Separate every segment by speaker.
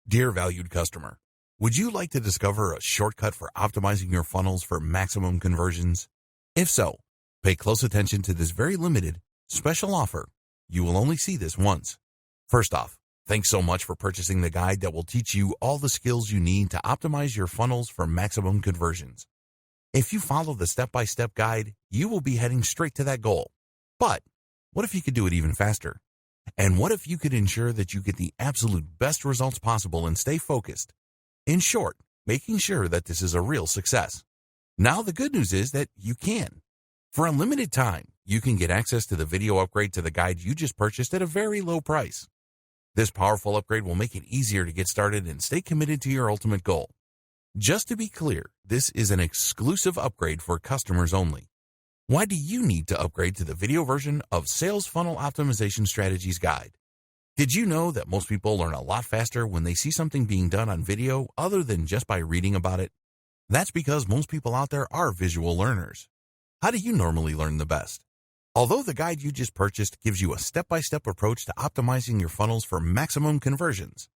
Speaker 1: Dear valued customer, would you like to discover a shortcut for optimizing your funnels for maximum conversions? If so, pay close attention to this very limited, special offer. You will only see this once. First off, thanks so much for purchasing the guide that will teach you all the skills you need to optimize your funnels for maximum conversions. If you follow the step-by-step guide, you will be heading straight to that goal. But what if you could do it even faster? And what if you could ensure that you get the absolute best results possible and stay focused? In short, making sure that this is a real success. Now the good news is that you can. For a limited time, you can get access to the video upgrade to the guide you just purchased at a very low price. This powerful upgrade will make it easier to get started and stay committed to your ultimate goal. Just to be clear, this is an exclusive upgrade for customers only. Why do you need to upgrade to the video version of Sales Funnel Optimization Strategies Guide? Did you know that most people learn a lot faster when they see something being done on video other than just by reading about it? That's because most people out there are visual learners. How do you normally learn the best? Although the guide you just purchased gives you a step-by-step approach to optimizing your funnels for maximum conversions,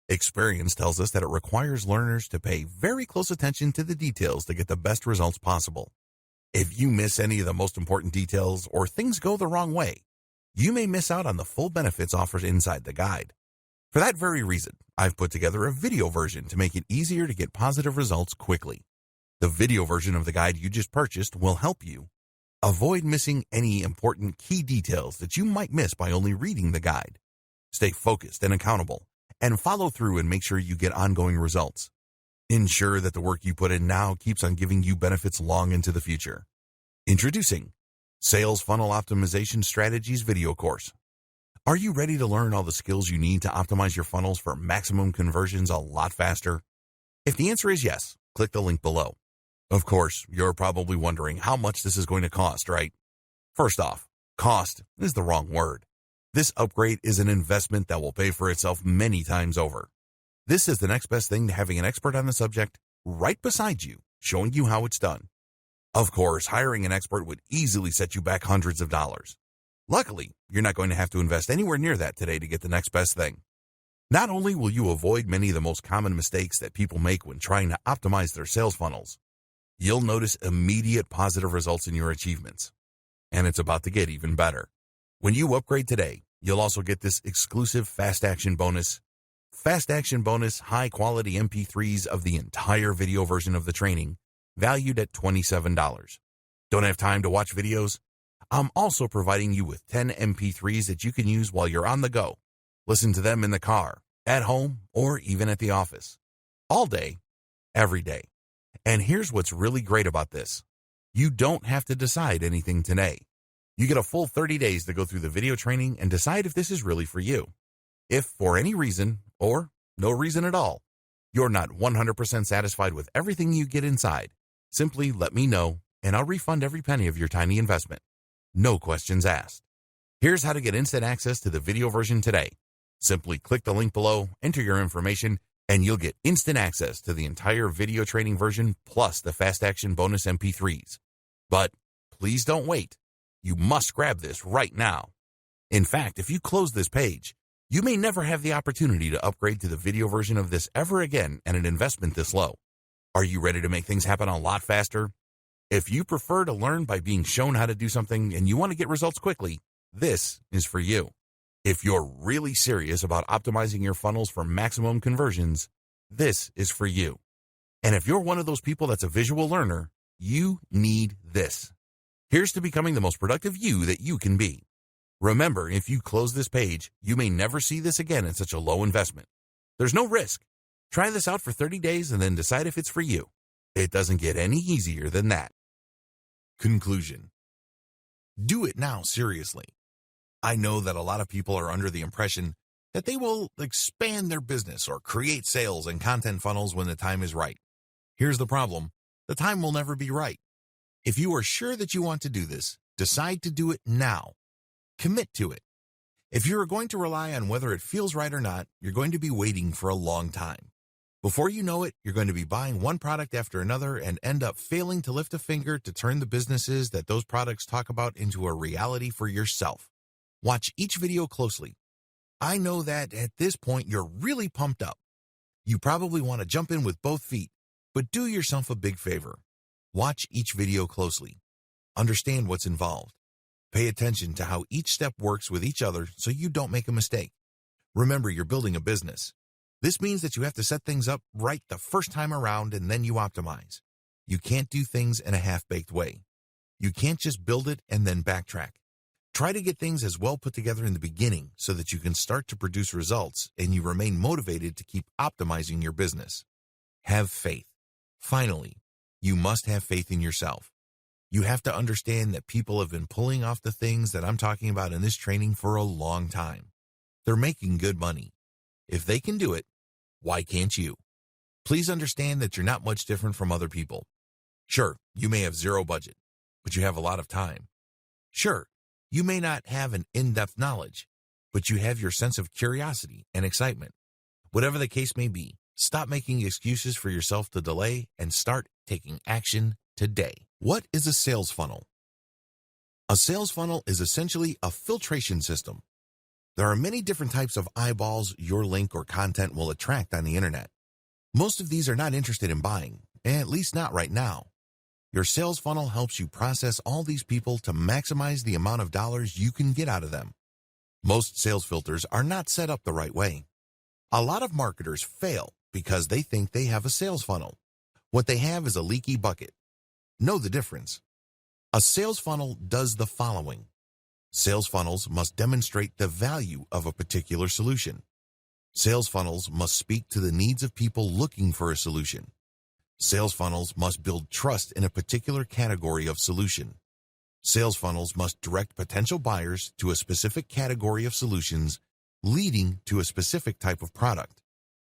Speaker 1: experience tells us that it requires learners to pay very close attention to the details to get the best results possible. If you miss any of the most important details or things go the wrong way, you may miss out on the full benefits offered inside the guide. For that very reason, I've put together a video version to make it easier to get positive results quickly. The video version of the guide you just purchased will help you avoid missing any important key details that you might miss by only reading the guide. Stay focused and accountable, and follow through and make sure you get ongoing results. Ensure that the work you put in now keeps on giving you benefits long into the future. Introducing Sales Funnel Optimization Strategies video course. Are you ready to learn all the skills you need to optimize your funnels for maximum conversions a lot faster? If the answer is yes, click the link below. Of course, you're probably wondering how much this is going to cost, right? First off, cost is the wrong word. This upgrade is an investment that will pay for itself many times over. This is the next best thing to having an expert on the subject right beside you, showing you how it's done. Of course, hiring an expert would easily set you back hundreds of dollars. Luckily, you're not going to have to invest anywhere near that today to get the next best thing. Not only will you avoid many of the most common mistakes that people make when trying to optimize their sales funnels, you'll notice immediate positive results in your achievements. And it's about to get even better. When you upgrade today, you'll also get this exclusive Fast Action Bonus. Fast Action Bonus high-quality MP3s of the entire video version of the training, valued at $27. Don't have time to watch videos? I'm also providing you with 10 MP3s that you can use while you're on the go. Listen to them in the car, at home, or even at the office. All day, every day. And here's what's really great about this. You don't have to decide anything today. You get a full 30 days to go through the video training and decide if this is really for you. If for any reason, or no reason at all, you're not 100% satisfied with everything you get inside, simply let me know and I'll refund every penny of your tiny investment. No questions asked. Here's how to get instant access to the video version today. Simply click the link below, enter your information, and you'll get instant access to the entire video training version plus the Fast Action Bonus MP3s. But please don't wait. You must grab this right now. In fact, if you close this page, you may never have the opportunity to upgrade to the video version of this ever again at an investment this low. Are you ready to make things happen a lot faster? If you prefer to learn by being shown how to do something and you want to get results quickly, this is for you. If you're really serious about optimizing your funnels for maximum conversions, this is for you. And if you're one of those people that's a visual learner, you need this. Here's to becoming the most productive you that you can be. Remember, if you close this page, you may never see this again at such a low investment. There's no risk. Try this out for 30 days and then decide if it's for you. It doesn't get any easier than that. Conclusion. Do it now, seriously. I know that a lot of people are under the impression that they will expand their business or create sales and content funnels when the time is right. Here's the problem. The time will never be right. If you are sure that you want to do this, decide to do it now. Commit to it. If you are going to rely on whether it feels right or not, you're going to be waiting for a long time. Before you know it, you're going to be buying one product after another and end up failing to lift a finger to turn the businesses that those products talk about into a reality for yourself. Watch each video closely. I know that at this point you're really pumped up. You probably want to jump in with both feet, but do yourself a big favor. Watch each video closely. Understand what's involved. Pay attention to how each step works with each other so you don't make a mistake. Remember, you're building a business. This means that you have to set things up right the first time around and then you optimize. You can't do things in a half-baked way. You can't just build it and then backtrack. Try to get things as well put together in the beginning so that you can start to produce results and you remain motivated to keep optimizing your business. Have faith. Finally, you must have faith in yourself. You have to understand that people have been pulling off the things that I'm talking about in this training for a long time. They're making good money. If they can do it, why can't you? Please understand that you're not much different from other people. Sure, you may have zero budget, but you have a lot of time. Sure, you may not have an in-depth knowledge, but you have your sense of curiosity and excitement. Whatever the case may be, stop making excuses for yourself to delay and start taking action today. What is a sales funnel? A sales funnel is essentially a filtration system. There are many different types of eyeballs your link or content will attract on the internet. Most of these are not interested in buying, at least not right now. Your sales funnel helps you process all these people to maximize the amount of dollars you can get out of them. Most sales filters are not set up the right way. A lot of marketers fail because they think they have a sales funnel. What they have is a leaky bucket. Know the difference. A sales funnel does the following. Sales funnels must demonstrate the value of a particular solution. Sales funnels must speak to the needs of people looking for a solution. Sales funnels must build trust in a particular category of solution. Sales funnels must direct potential buyers to a specific category of solutions, leading to a specific type of product.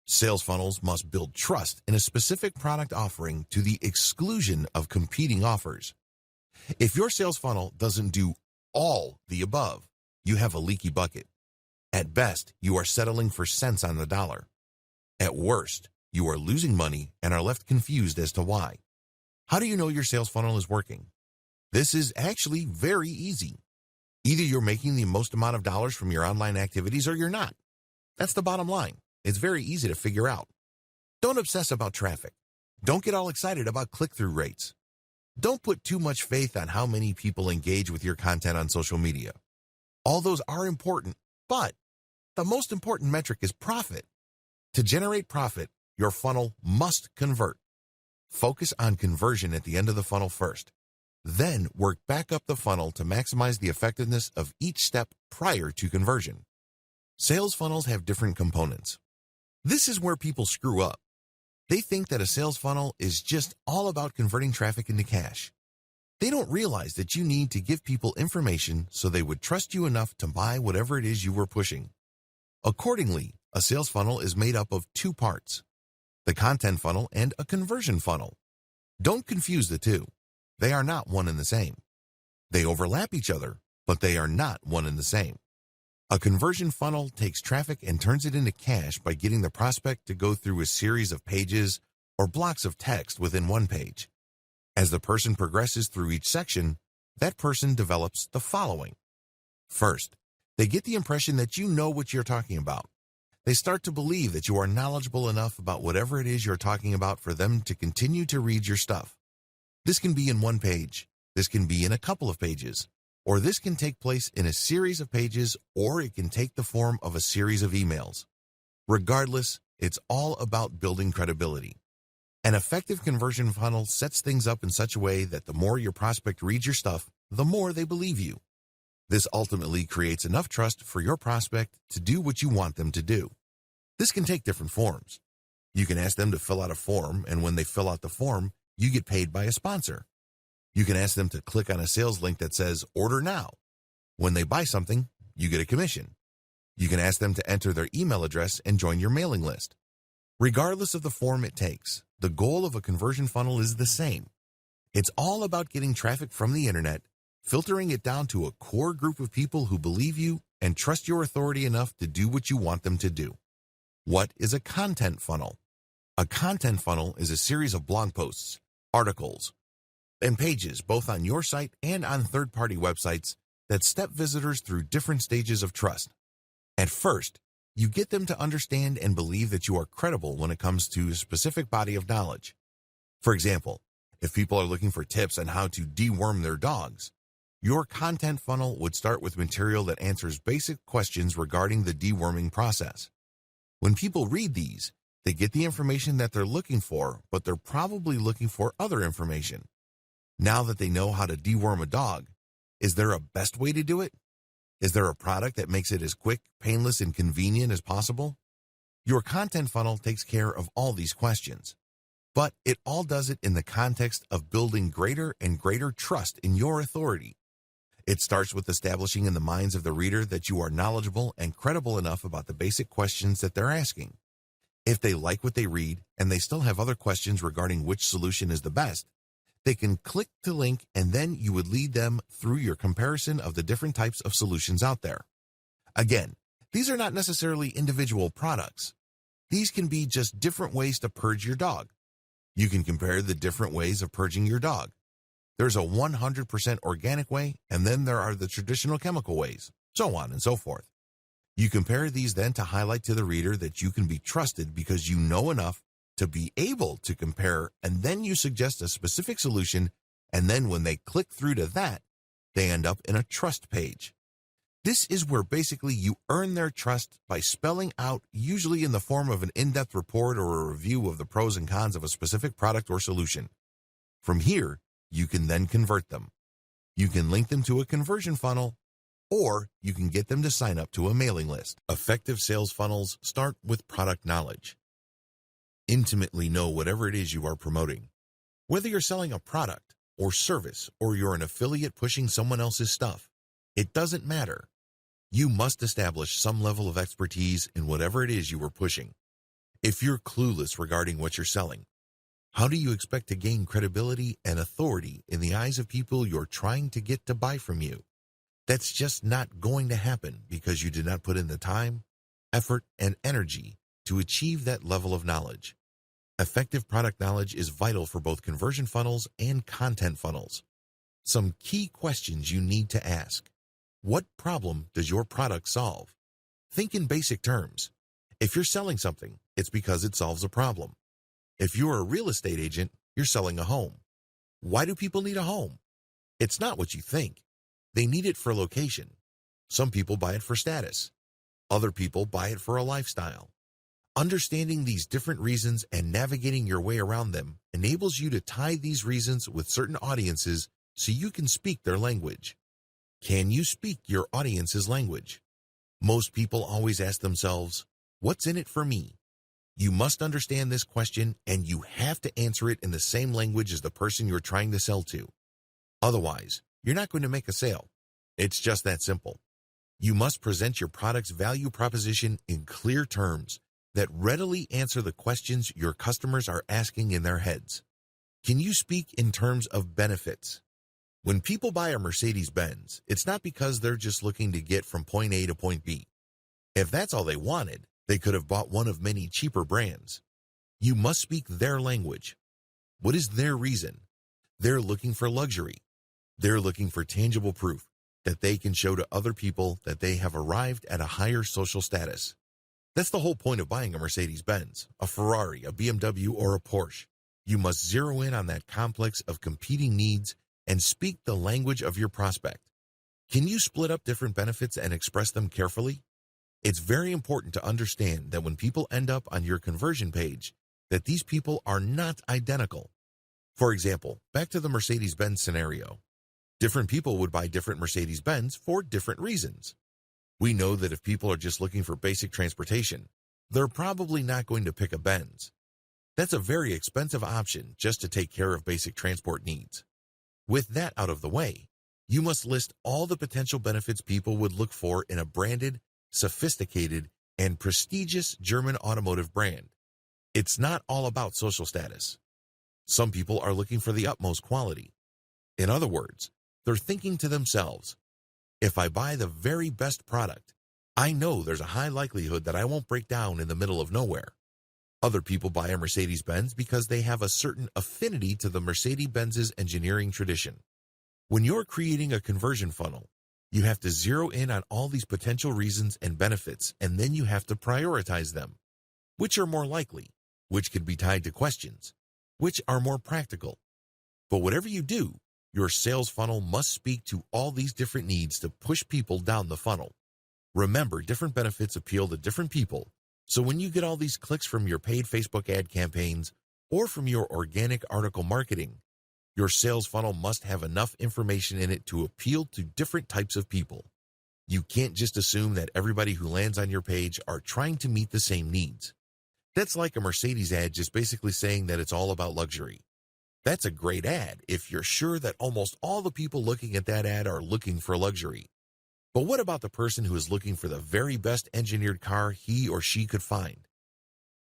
Speaker 1: Sales funnels must build trust in a specific product offering to the exclusion of competing offers. If your sales funnel doesn't do all the above, you have a leaky bucket. At best, you are settling for cents on the dollar. At worst, you are losing money and are left confused as to why. How do you know your sales funnel is working? This is actually very easy. Either you're making the most amount of dollars from your online activities or you're not. That's the bottom line. It's very easy to figure out. Don't obsess about traffic. Don't get all excited about click-through rates. Don't put too much faith on how many people engage with your content on social media. All those are important, but the most important metric is profit. To generate profit, your funnel must convert. Focus on conversion at the end of the funnel first. Then work back up the funnel to maximize the effectiveness of each step prior to conversion. Sales funnels have different components. This is where people screw up. They think that a sales funnel is just all about converting traffic into cash. They don't realize that you need to give people information so they would trust you enough to buy whatever it is you were pushing. Accordingly, a sales funnel is made up of two parts: the content funnel and a conversion funnel. Don't confuse the two. They are not one and the same. They overlap each other, but they are not one and the same. A conversion funnel takes traffic and turns it into cash by getting the prospect to go through a series of pages or blocks of text within one page. As the person progresses through each section, that person develops the following. First, they get the impression that you know what you're talking about. They start to believe that you are knowledgeable enough about whatever it is you're talking about for them to continue to read your stuff. This can be in one page. This can be in a couple of pages. Or this can take place in a series of pages, or it can take the form of a series of emails. Regardless, it's all about building credibility. An effective conversion funnel sets things up in such a way that the more your prospect reads your stuff, the more they believe you. This ultimately creates enough trust for your prospect to do what you want them to do. This can take different forms. You can ask them to fill out a form, and when they fill out the form, you get paid by a sponsor. You can ask them to click on a sales link that says, "Order now." When they buy something, you get a commission. You can ask them to enter their email address and join your mailing list. Regardless of the form it takes, the goal of a conversion funnel is the same. It's all about getting traffic from the internet, filtering it down to a core group of people who believe you and trust your authority enough to do what you want them to do. What is a content funnel? A content funnel is a series of blog posts, articles, and pages both on your site and on third-party websites that step visitors through different stages of trust. At first, You get them to understand and believe that you are credible when it comes to a specific body of knowledge. For example, if people are looking for tips on how to deworm their dogs, your content funnel would start with material that answers basic questions regarding the deworming process. When people read these, they get the information that they're looking for, but they're probably looking for other information. Now that they know how to deworm a dog, is there a best way to do it? Is there a product that makes it as quick, painless, and convenient as possible? Your content funnel takes care of all these questions, but it all does it in the context of building greater and greater trust in your authority. It starts with establishing in the minds of the reader that you are knowledgeable and credible enough about the basic questions that they're asking. If they like what they read and they still have other questions regarding which solution is the best, they can click the link and then you would lead them through your comparison of the different types of solutions out there. Again, these are not necessarily individual products. These can be just different ways to purge your dog. You can compare the different ways of purging your dog. There's a 100% organic way, and then there are the traditional chemical ways, so on and so forth. You compare these then to highlight to the reader that you can be trusted because you know enough to be able to compare, and then you suggest a specific solution, and then when they click through to that, they end up in a trust page. This is where basically you earn their trust by spelling out, usually in the form of an in-depth report or a review of the pros and cons of a specific product or solution. From here, you can then convert them. You can link them to a conversion funnel, or you can get them to sign up to a mailing list. Effective sales funnels start with product knowledge. Intimately know whatever it is you are promoting. Whether you're selling a product or service or you're an affiliate pushing someone else's stuff, it doesn't matter. You must establish some level of expertise in whatever it is you are pushing. If you're clueless regarding what you're selling, how do you expect to gain credibility and authority in the eyes of people you're trying to get to buy from you? That's just not going to happen because you did not put in the time, effort, and energy to achieve that level of knowledge. Effective product knowledge is vital for both conversion funnels and content funnels. Some key questions you need to ask. What problem does your product solve? Think in basic terms. If you're selling something, it's because it solves a problem. If you're a real estate agent, you're selling a home. Why do people need a home? It's not what you think. They need it for location. Some people buy it for status. Other people buy it for a lifestyle. Understanding these different reasons and navigating your way around them enables you to tie these reasons with certain audiences so you can speak their language. Can you speak your audience's language? Most people always ask themselves, what's in it for me? You must understand this question, and you have to answer it in the same language as the person you're trying to sell to. Otherwise, you're not going to make a sale. It's just that simple. You must present your product's value proposition in clear terms that readily answer the questions your customers are asking in their heads. Can you speak in terms of benefits? When people buy a Mercedes-Benz, it's not because they're just looking to get from point A to point B. If that's all they wanted, they could have bought one of many cheaper brands. You must speak their language. What is their reason? They're looking for luxury. They're looking for tangible proof that they can show to other people that they have arrived at a higher social status. That's the whole point of buying a Mercedes-Benz, a Ferrari, a BMW, or a Porsche. You must zero in on that complex of competing needs and speak the language of your prospect. Can you split up different benefits and express them carefully? It's very important to understand that when people end up on your conversion page, that these people are not identical. For example, back to the Mercedes-Benz scenario. Different people would buy different Mercedes-Benz for different reasons. We know that if people are just looking for basic transportation, they're probably not going to pick a Benz. That's a very expensive option just to take care of basic transport needs. With that out of the way, you must list all the potential benefits people would look for in a branded, sophisticated, and prestigious German automotive brand. It's not all about social status. Some people are looking for the utmost quality. In other words, they're thinking to themselves, if I buy the very best product, I know there's a high likelihood that I won't break down in the middle of nowhere. Other people buy a Mercedes-Benz because they have a certain affinity to the Mercedes-Benz's engineering tradition. When you're creating a conversion funnel, You have to zero in on all these potential reasons and benefits, and then you have to prioritize them. Which are more likely? Which could be tied to questions? Which are more practical? But whatever you do, your sales funnel must speak to all these different needs to push people down the funnel. Remember, different benefits appeal to different people, so when you get all these clicks from your paid Facebook ad campaigns or from your organic article marketing, your sales funnel must have enough information in it to appeal to different types of people. You can't just assume that everybody who lands on your page are trying to meet the same needs. That's like a Mercedes ad just basically saying that it's all about luxury. That's a great ad if you're sure that almost all the people looking at that ad are looking for luxury. But what about the person who is looking for the very best engineered car he or she could find?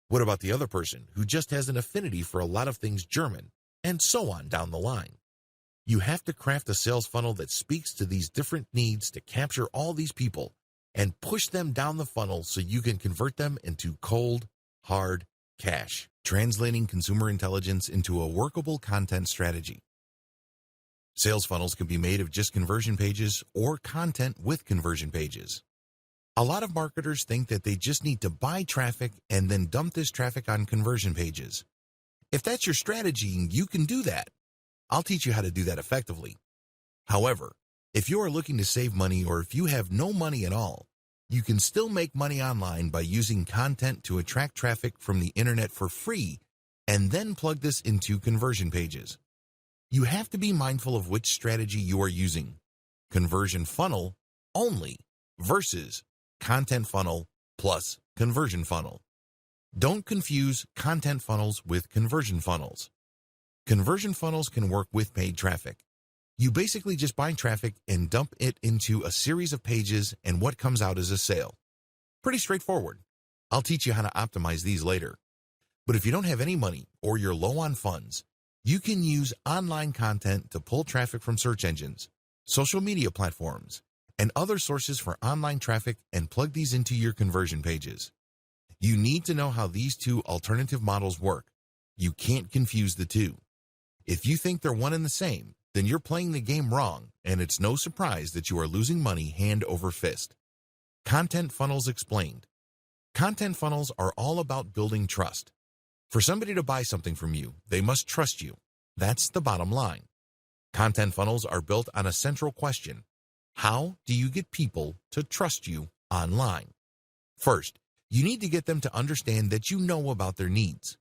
Speaker 1: What about the other person who just has an affinity for a lot of things German, and so on down the line? You have to craft a sales funnel that speaks to these different needs to capture all these people and push them down the funnel so you can convert them into cold, hard cash, translating consumer intelligence into a workable content strategy. Sales funnels can be made of just conversion pages or content with conversion pages. A lot of marketers think that they just need to buy traffic and then dump this traffic on conversion pages. If that's your strategy, you can do that. I'll teach you how to do that effectively. However, if you are looking to save money or if you have no money at all, you can still make money online by using content to attract traffic from the internet for free and then plug this into conversion pages. You have to be mindful of which strategy you are using. Conversion funnel only versus content funnel plus conversion funnel. Don't confuse content funnels with conversion funnels. Conversion funnels can work with paid traffic. You basically just buy traffic and dump it into a series of pages, and what comes out is a sale. Pretty straightforward. I'll teach you how to optimize these later. But if you don't have any money or you're low on funds, you can use online content to pull traffic from search engines, social media platforms, and other sources for online traffic and plug these into your conversion pages. You need to know how these two alternative models work. You can't confuse the two. If you think they're one and the same, then you're playing the game wrong, and it's no surprise that you are losing money hand over fist. Content funnels explained. Content funnels are all about building trust. For somebody to buy something from you, they must trust you. That's the bottom line. Content funnels are built on a central question. How do you get people to trust you online? First, you need to get them to understand that you know about their needs.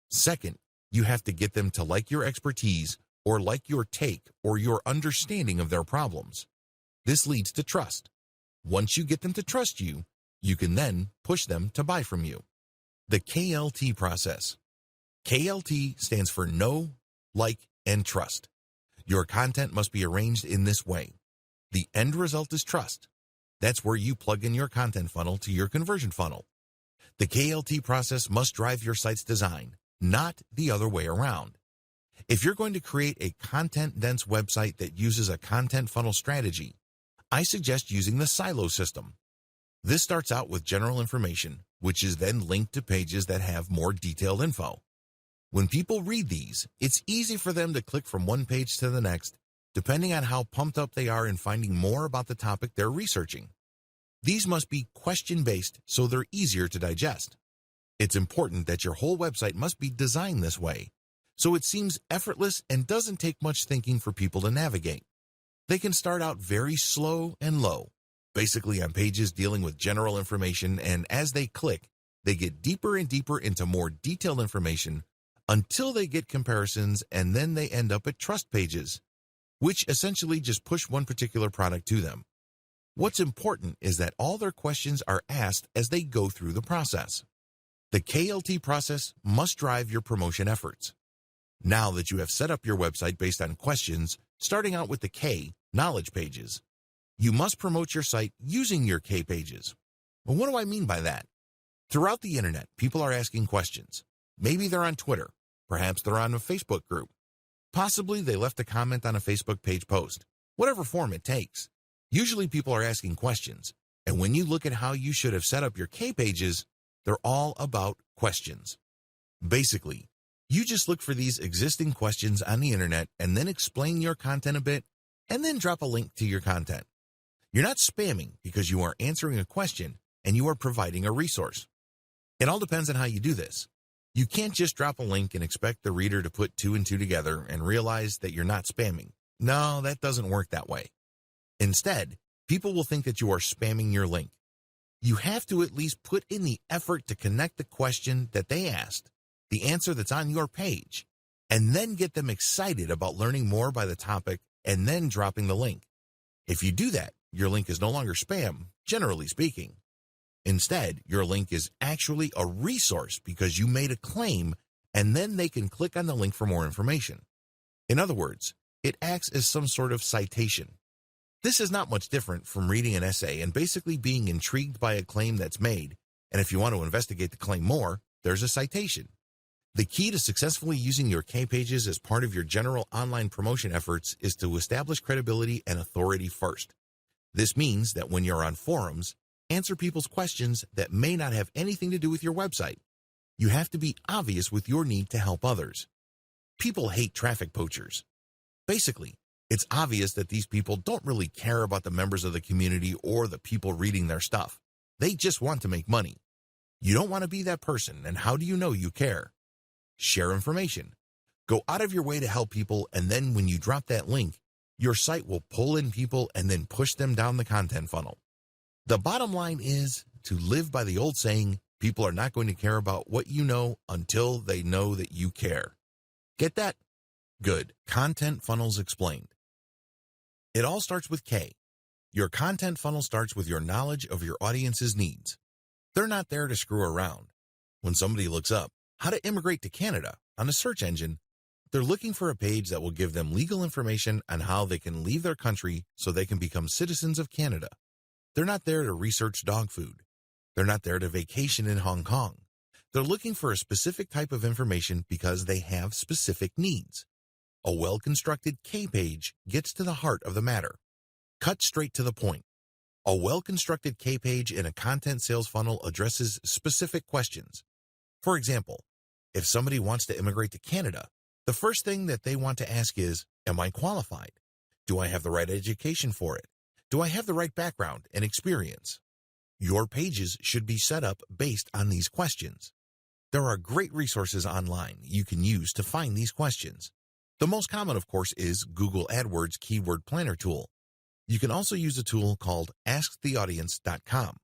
Speaker 1: Second, you have to get them to like your expertise or like your take or your understanding of their problems. This leads to trust. Once you get them to trust you, you can then push them to buy from you. The KLT process. KLT stands for know, like, and trust. Your content must be arranged in this way. The end result is trust. That's where you plug in your content funnel to your conversion funnel. The KLT process must drive your site's design, not the other way around. If you're going to create a content-dense website that uses a content funnel strategy, I suggest using the silo system. This starts out with general information, which is then linked to pages that have more detailed info. When people read these, it's easy for them to click from one page to the next, depending on how pumped up they are in finding more about the topic they're researching. These must be question-based so they're easier to digest. It's important that your whole website must be designed this way, so it seems effortless and doesn't take much thinking for people to navigate. They can start out very slow and low, basically on pages dealing with general information, and as they click, they get deeper and deeper into more detailed information until they get comparisons, and then they end up at trust pages, which essentially just push one particular product to them. What's important is that all their questions are asked as they go through the process. The KLT process must drive your promotion efforts. Now that you have set up your website based on questions, starting out with the K, knowledge pages, you must promote your site using your K pages. Well, what do I mean by that? Throughout the internet, people are asking questions. Maybe they're on Twitter. Perhaps they're on a Facebook group. Possibly they left a comment on a Facebook page post. Whatever form it takes. Usually people are asking questions. And when you look at how you should have set up your K pages, they're all about questions. Basically, you just look for these existing questions on the internet and then explain your content a bit and then drop a link to your content. You're not spamming because you are answering a question and you are providing a resource. It all depends on how you do this. You can't just drop a link and expect the reader to put two and two together and realize that you're not spamming. No, that doesn't work that way. Instead, people will think that you are spamming your link. You have to at least put in the effort to connect the question that they asked, the answer that's on your page, and then get them excited about learning more by the topic and then dropping the link. If you do that, your link is no longer spam, generally speaking. Instead, your link is actually a resource because you made a claim and then they can click on the link for more information. In other words, it acts as some sort of citation. This is not much different from reading an essay and basically being intrigued by a claim that's made, and if you want to investigate the claim more, there's a citation. The key to successfully using your K-pages as part of your general online promotion efforts is to establish credibility and authority first. This means that when you're on forums, answer people's questions that may not have anything to do with your website. You have to be obvious with your need to help others. People hate traffic poachers. Basically, it's obvious that these people don't really care about the members of the community or the people reading their stuff. They just want to make money. You don't want to be that person, and how do you know you care? Share information. Go out of your way to help people, and then when you drop that link, your site will pull in people and then push them down the content funnel. The bottom line is to live by the old saying, people are not going to care about what you know until they know that you care. Get that? Good. Content funnels explained. It all starts with K. Your content funnel starts with your knowledge of your audience's needs. They're not there to screw around. When somebody looks up how to immigrate to Canada on a search engine, they're looking for a page that will give them legal information on how they can leave their country so they can become citizens of Canada. They're not there to research dog food. They're not there to vacation in Hong Kong. They're looking for a specific type of information because they have specific needs. A well-constructed K-page gets to the heart of the matter. Cut straight to the point. A well-constructed K-page in a content sales funnel addresses specific questions. For example, if somebody wants to immigrate to Canada, the first thing that they want to ask is, am I qualified? Do I have the right education for it? Do I have the right background and experience? Your pages should be set up based on these questions. There are great resources online you can use to find these questions. The most common, of course, is Google AdWords Keyword Planner tool. You can also use a tool called AskTheAudience.com.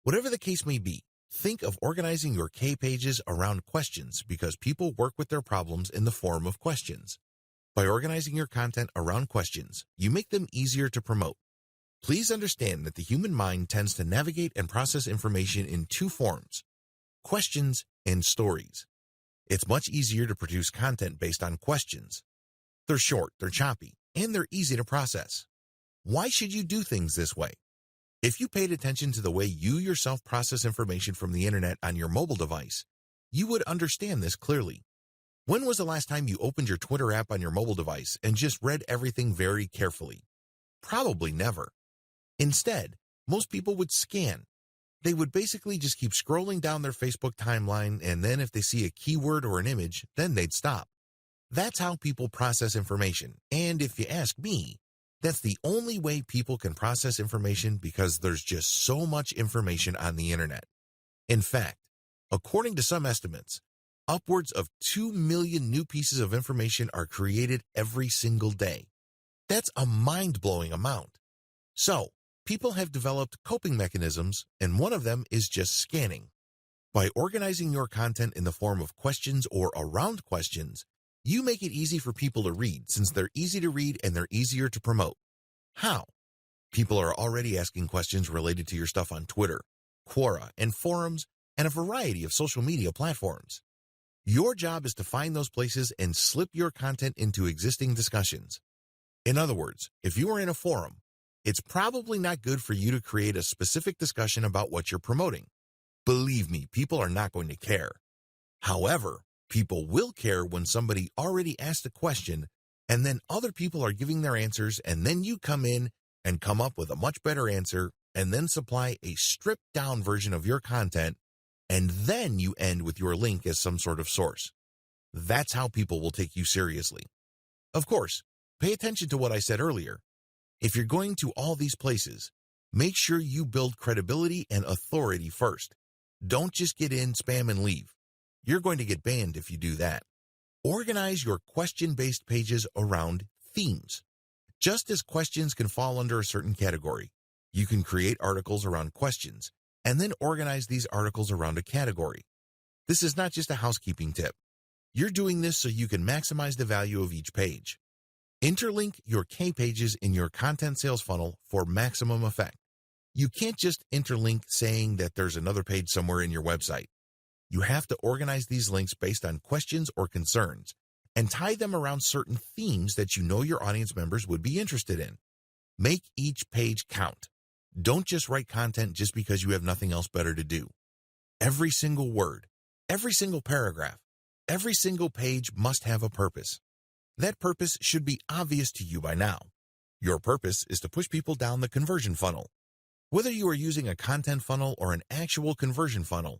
Speaker 1: Whatever the case may be, think of organizing your K-pages around questions because people work with their problems in the form of questions. By organizing your content around questions, you make them easier to promote. Please understand that the human mind tends to navigate and process information in two forms: questions and stories. It's much easier to produce content based on questions. They're short, they're choppy, and they're easy to process. Why should you do things this way? If you paid attention to the way you yourself process information from the internet on your mobile device, you would understand this clearly. When was the last time you opened your Twitter app on your mobile device and just read everything very carefully? Probably never. Instead, most people would scan. They would basically just keep scrolling down their Facebook timeline, and then if they see a keyword or an image, then they'd stop. That's how people process information, and if you ask me, that's the only way people can process information because there's just so much information on the internet. In fact, according to some estimates, upwards of 2 million new pieces of information are created every single day. That's a mind-blowing amount. So, people have developed coping mechanisms, and one of them is just scanning. By organizing your content in the form of questions or around questions, you make it easy for people to read since they're easy to read and they're easier to promote. How? People are already asking questions related to your stuff on Twitter, Quora, and forums, and a variety of social media platforms. Your job is to find those places and slip your content into existing discussions. In other words, if you are in a forum, it's probably not good for you to create a specific discussion about what you're promoting. Believe me, people are not going to care. However, people will care when somebody already asked a question and then other people are giving their answers, and then you come in and come up with a much better answer and then supply a stripped down version of your content, and then you end with your link as some sort of source. That's how people will take you seriously. Of course, pay attention to what I said earlier. If you're going to all these places, Make sure you build credibility and authority first. Don't just get in, spam, and leave. You're going to get banned if you do that. Organize your question-based pages around themes. Just as questions can fall under a certain category, you can create articles around questions and then organize these articles around a category. This is not just a housekeeping tip. You're doing this so you can maximize the value of each page. Interlink your K pages in your content sales funnel for maximum effect. You can't just interlink saying that there's another page somewhere in your website. You have to organize these links based on questions or concerns and tie them around certain themes that you know your audience members would be interested in. Make each page count. Don't just write content just because you have nothing else better to do. Every single word, every single paragraph, every single page must have a purpose. That purpose should be obvious to you by now. Your purpose is to push people down the conversion funnel. Whether you are using a content funnel or an actual conversion funnel,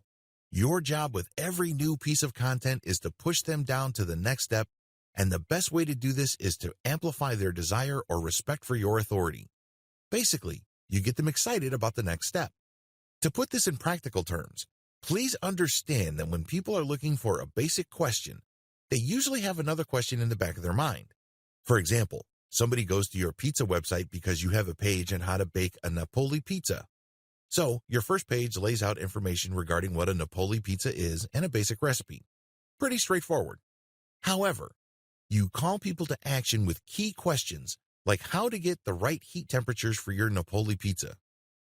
Speaker 1: your job with every new piece of content is to push them down to the next step, and the best way to do this is to amplify their desire or respect for your authority. Basically, you get them excited about the next step. To put this in practical terms, please understand that when people are looking for a basic question, they usually have another question in the back of their mind. For example, somebody goes to your pizza website because you have a page on how to bake a Napoli pizza. So, your first page lays out information regarding what a Napoli pizza is and a basic recipe. Pretty straightforward. However, you call people to action with key questions like how to get the right heat temperatures for your Napoli pizza,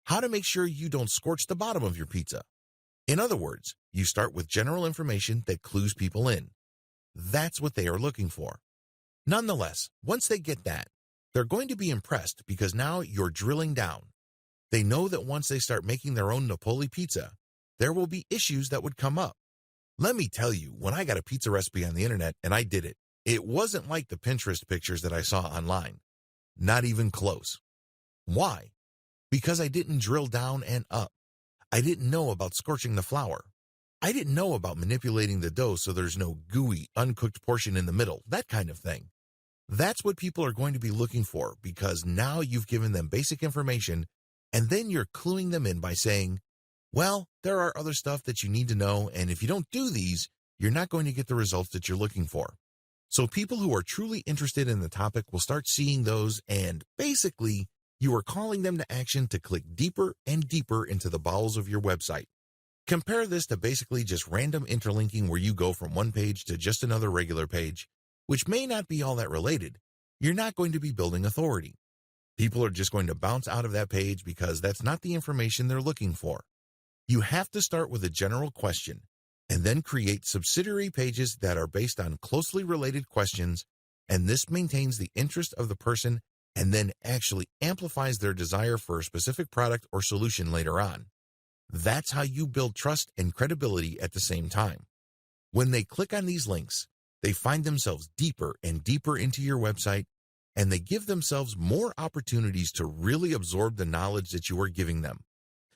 Speaker 1: how to make sure you don't scorch the bottom of your pizza. In other words, you start with general information that clues people in. That's what they are looking for. Nonetheless, once they get that, they're going to be impressed because now you're drilling down. They know that once they start making their own Napoli pizza, there will be issues that would come up. Let me tell you, when I got a pizza recipe on the internet and I did it, it wasn't like the Pinterest pictures that I saw online. Not even close. Why? Because I didn't drill down and up. I didn't know about scorching the flour. I didn't know about manipulating the dough so there's no gooey, uncooked portion in the middle, that kind of thing. That's what people are going to be looking for because now you've given them basic information and then you're cluing them in by saying, well, there are other stuff that you need to know, and if you don't do these, you're not going to get the results that you're looking for. So people who are truly interested in the topic will start seeing those, and basically, you are calling them to action to click deeper and deeper into the bowels of your website. Compare this to basically just random interlinking where you go from one page to just another regular page, which may not be all that related. You're not going to be building authority. People are just going to bounce out of that page because that's not the information they're looking for. You have to start with a general question and then create subsidiary pages that are based on closely related questions, and this maintains the interest of the person and then actually amplifies their desire for a specific product or solution later on. That's how you build trust and credibility at the same time. When they click on these links, they find themselves deeper and deeper into your website, and they give themselves more opportunities to really absorb the knowledge that you are giving them.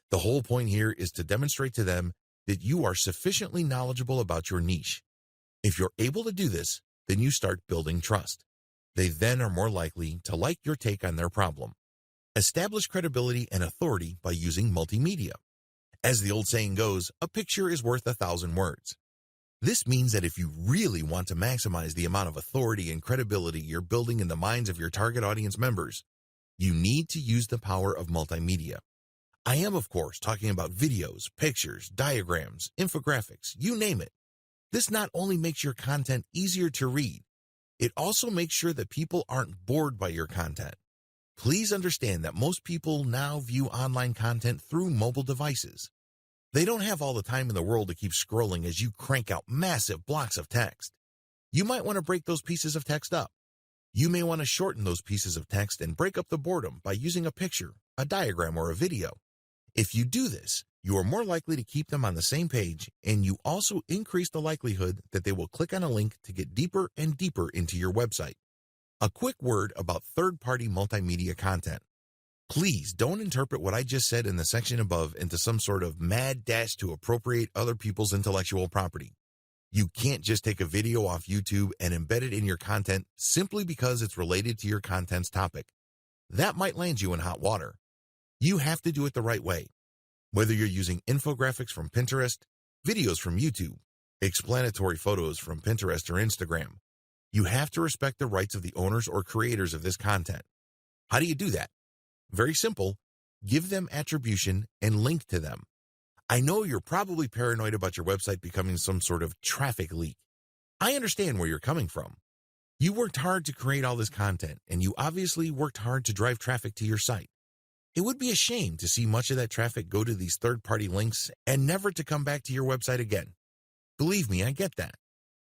Speaker 1: The whole point here is to demonstrate to them that you are sufficiently knowledgeable about your niche. If you're able to do this, then you start building trust. They then are more likely to like your take on their problem. Establish credibility and authority by using multimedia. As the old saying goes, a picture is worth 1,000 words. This means that if you really want to maximize the amount of authority and credibility you're building in the minds of your target audience members, you need to use the power of multimedia. I am, of course, talking about videos, pictures, diagrams, infographics, you name it. This not only makes your content easier to read, it also makes sure that people aren't bored by your content. Please understand that most people now view online content through mobile devices. They don't have all the time in the world to keep scrolling as you crank out massive blocks of text. You might want to break those pieces of text up. You may want to shorten those pieces of text and break up the boredom by using a picture, a diagram, or a video. If you do this, you are more likely to keep them on the same page, and you also increase the likelihood that they will click on a link to get deeper and deeper into your website. A quick word about third-party multimedia content. Please don't interpret what I just said in the section above into some sort of mad dash to appropriate other people's intellectual property. You can't just take a video off YouTube and embed it in your content simply because it's related to your content's topic. That might land you in hot water. You have to do it the right way. Whether you're using infographics from Pinterest, videos from YouTube, explanatory photos from Pinterest or Instagram, you have to respect the rights of the owners or creators of this content. How do you do that? Very simple. Give them attribution and link to them. I know you're probably paranoid about your website becoming some sort of traffic leak. I understand where you're coming from. You worked hard to create all this content, and you obviously worked hard to drive traffic to your site. It would be a shame to see much of that traffic go to these third-party links and never to come back to your website again. Believe me, I get that.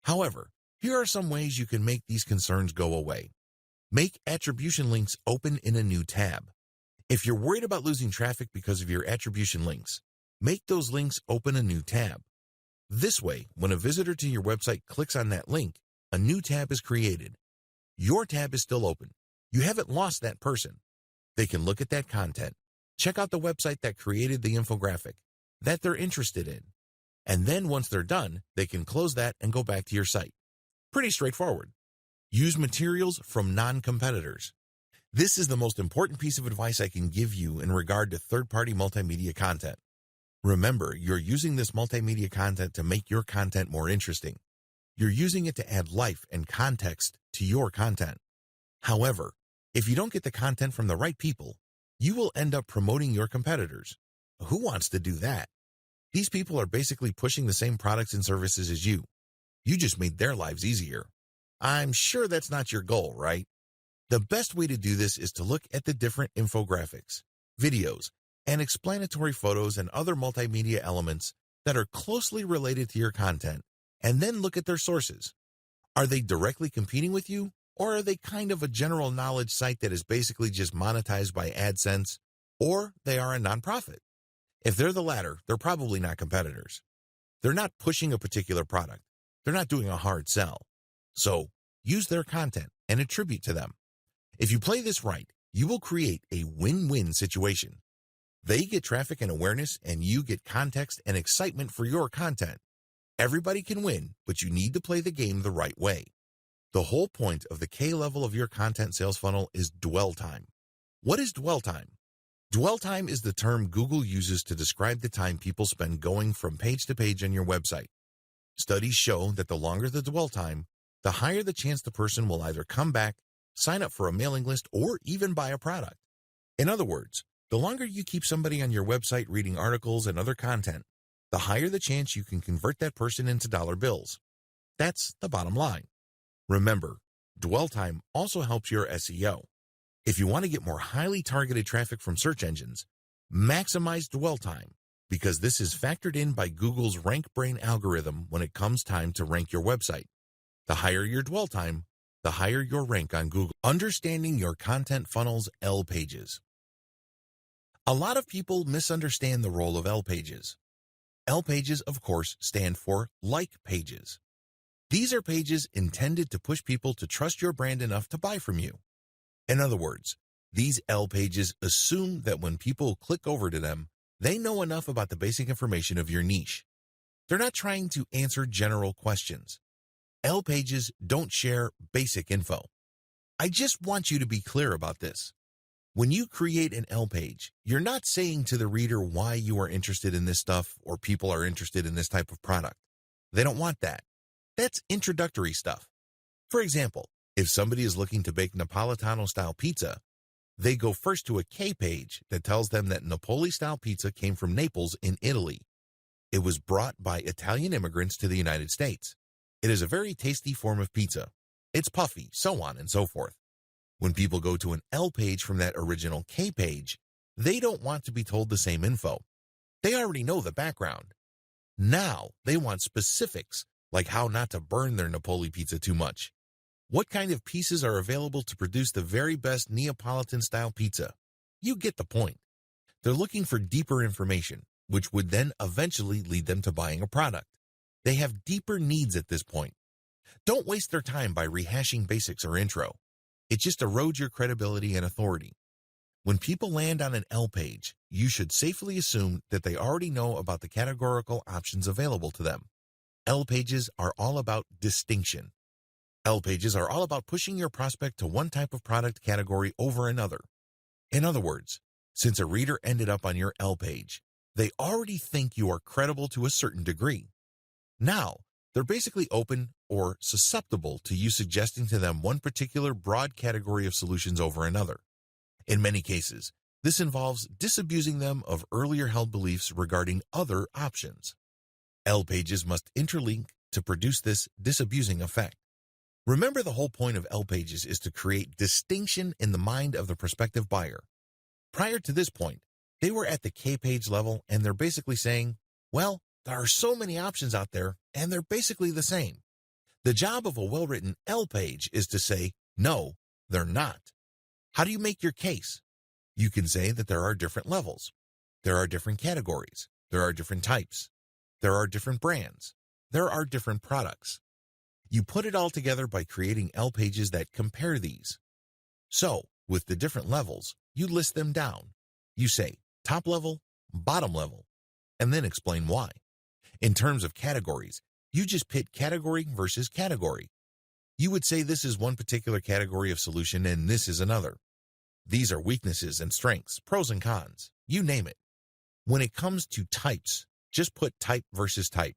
Speaker 1: However, here are some ways you can make these concerns go away. Make attribution links open in a new tab. If you're worried about losing traffic because of your attribution links, make those links open a new tab. This way, when a visitor to your website clicks on that link, a new tab is created. Your tab is still open. You haven't lost that person. They can look at that content, check out the website that created the infographic that they're interested in, and then once they're done, they can close that and go back to your site. Pretty straightforward. Use materials from non-competitors. This is the most important piece of advice I can give you in regard to third-party multimedia content. Remember, you're using this multimedia content to make your content more interesting. You're using it to add life and context to your content. However, if you don't get the content from the right people, you will end up promoting your competitors. Who wants to do that? These people are basically pushing the same products and services as you. You just made their lives easier. I'm sure that's not your goal, right? The best way to do this is to look at the different infographics, videos, and explanatory photos and other multimedia elements that are closely related to your content, and then look at their sources. Are they directly competing with you, or are they kind of a general knowledge site that is basically just monetized by AdSense, or they are a nonprofit? If they're the latter, they're probably not competitors. They're not pushing a particular product. They're not doing a hard sell. So, use their content and attribute to them. If you play this right, you will create a win-win situation. They get traffic and awareness, and you get context and excitement for your content. Everybody can win, but you need to play the game the right way. The whole point of the K level of your content sales funnel is dwell time. What is dwell time? Dwell time is the term Google uses to describe the time people spend going from page to page on your website. Studies show that the longer the dwell time, the higher the chance the person will either come back, sign up for a mailing list, or even buy a product. In other words, the longer you keep somebody on your website reading articles and other content, the higher the chance you can convert that person into dollar bills. That's the bottom line. Remember, dwell time also helps your SEO. If you want to get more highly targeted traffic from search engines, maximize dwell time, because this is factored in by Google's RankBrain algorithm when it comes time to rank your website. The higher your dwell time, the higher your rank on Google. Understanding your content funnel's L pages. A lot of people misunderstand the role of L pages. L pages, of course, stand for like pages. These are pages intended to push people to trust your brand enough to buy from you. In other words, these L pages assume that when people click over to them, they know enough about the basic information of your niche. They're not trying to answer general questions. L pages don't share basic info. I just want you to be clear about this. When you create an L page, you're not saying to the reader why you are interested in this stuff or people are interested in this type of product. They don't want that. That's introductory stuff. For example, if somebody is looking to bake Napolitano-style pizza, they go first to a K page that tells them that Napoli-style pizza came from Naples in Italy. It was brought by Italian immigrants to the United States. It is a very tasty form of pizza. It's puffy, so on and so forth. When people go to an L page from that original K page, they don't want to be told the same info. They already know the background. Now they want specifics, like how not to burn their Napoli pizza too much. What kind of pieces are available to produce the very best Neapolitan-style pizza? You get the point. They're looking for deeper information, which would then eventually lead them to buying a product. They have deeper needs at this point. Don't waste their time by rehashing basics or intro. It just erodes your credibility and authority. When people land on an L page, you should safely assume that they already know about the categorical options available to them. L pages are all about distinction. L pages are all about pushing your prospect to one type of product category over another. In other words, Since a reader ended up on your L page, they already think you are credible to a certain degree. Now, they're basically open or susceptible to you suggesting to them one particular broad category of solutions over another. In many cases, this involves disabusing them of earlier held beliefs regarding other options. L pages must interlink to produce this disabusing effect. Remember, the whole point of L pages is to create distinction in the mind of the prospective buyer. Prior to this point, they were at the K page level and they're basically saying, well, there are so many options out there and they're basically the same. The job of a well-written L page is to say, no, they're not. How do you make your case? You can say that there are different levels. There are different categories. There are different types. There are different brands. There are different products. You put it all together by creating L pages that compare these. So, with the different levels, you list them down. You say top level, bottom level, and then explain why. In terms of categories, you just pit category versus category. You would say this is one particular category of solution and this is another. These are weaknesses and strengths, pros and cons, you name it. When it comes to types, just put type versus type.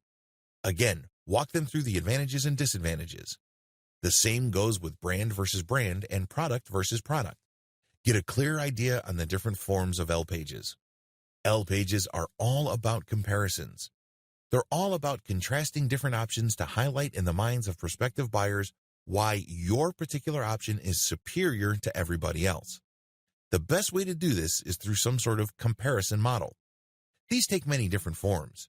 Speaker 1: Again, walk them through the advantages and disadvantages. The same goes with brand versus brand and product versus product. Get a clear idea on the different forms of L pages. L pages are all about comparisons. They're all about contrasting different options to highlight in the minds of prospective buyers why your particular option is superior to everybody else. The best way to do this is through some sort of comparison model. These take many different forms.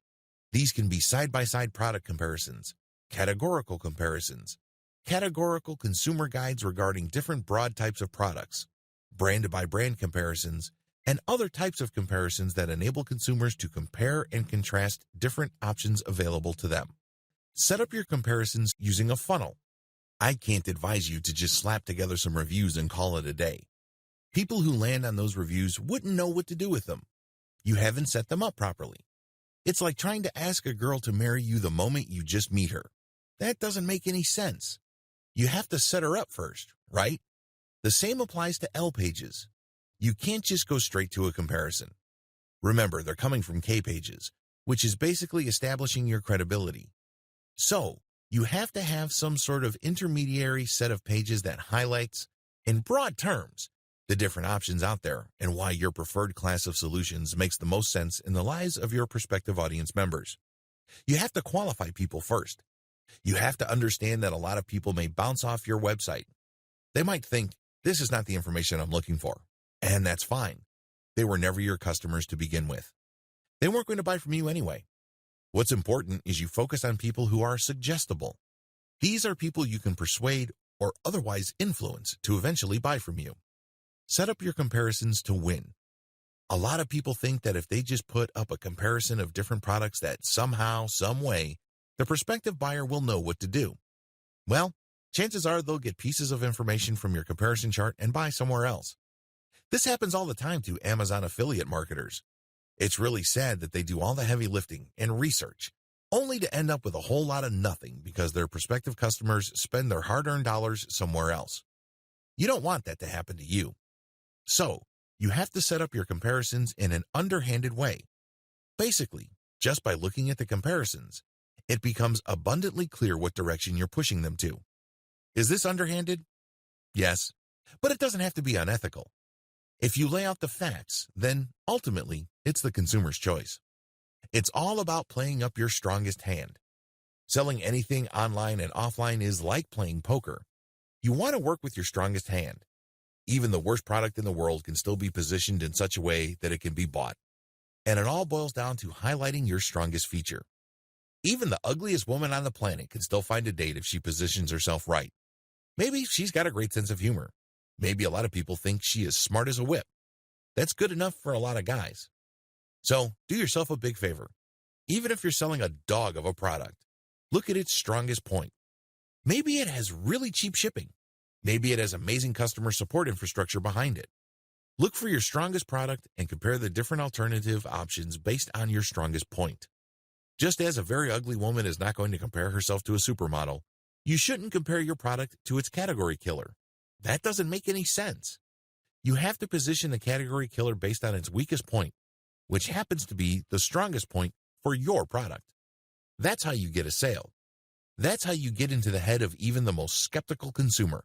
Speaker 1: These can be side-by-side product comparisons, categorical comparisons, categorical consumer guides regarding different broad types of products, brand-by-brand comparisons, and other types of comparisons that enable consumers to compare and contrast different options available to them. Set up your comparisons using a funnel. I can't advise you to just slap together some reviews and call it a day. People who land on those reviews wouldn't know what to do with them. You haven't set them up properly. It's like trying to ask a girl to marry you the moment you just meet her. That doesn't make any sense. You have to set her up first, right? The same applies to L pages. You can't just go straight to a comparison. Remember, they're coming from K pages, which is basically establishing your credibility. So, you have to have some sort of intermediary set of pages that highlights, in broad terms, the different options out there and why your preferred class of solutions makes the most sense in the lives of your prospective audience members. You have to qualify people first. You have to understand that a lot of people may bounce off your website. They might think, this is not the information I'm looking for. And that's fine. They were never your customers to begin with. They weren't going to buy from you anyway. What's important is you focus on people who are suggestible. These are people you can persuade or otherwise influence to eventually buy from you. Set up your comparisons to win. A lot of people think that if they just put up a comparison of different products that somehow, some way, the prospective buyer will know what to do. Well, chances are they'll get pieces of information from your comparison chart and buy somewhere else. This happens all the time to Amazon affiliate marketers. It's really sad that they do all the heavy lifting and research, only to end up with a whole lot of nothing because their prospective customers spend their hard-earned dollars somewhere else. You don't want that to happen to you. So, you have to set up your comparisons in an underhanded way. Basically, just by looking at the comparisons, it becomes abundantly clear what direction you're pushing them to. Is this underhanded? Yes, but it doesn't have to be unethical. If you lay out the facts, then ultimately, it's the consumer's choice. It's all about playing up your strongest hand. Selling anything online and offline is like playing poker. You want to work with your strongest hand. Even the worst product in the world can still be positioned in such a way that it can be bought. And it all boils down to highlighting your strongest feature. Even the ugliest woman on the planet can still find a date if she positions herself right. Maybe she's got a great sense of humor. Maybe a lot of people think she is smart as a whip. That's good enough for a lot of guys. So, do yourself a big favor. Even if you're selling a dog of a product, look at its strongest point. Maybe it has really cheap shipping. Maybe it has amazing customer support infrastructure behind it. Look for your strongest product and compare the different alternative options based on your strongest point. Just as a very ugly woman is not going to compare herself to a supermodel, you shouldn't compare your product to its category killer. That doesn't make any sense. You have to position the category killer based on its weakest point, which happens to be the strongest point for your product. That's how you get a sale. That's how you get into the head of even the most skeptical consumer.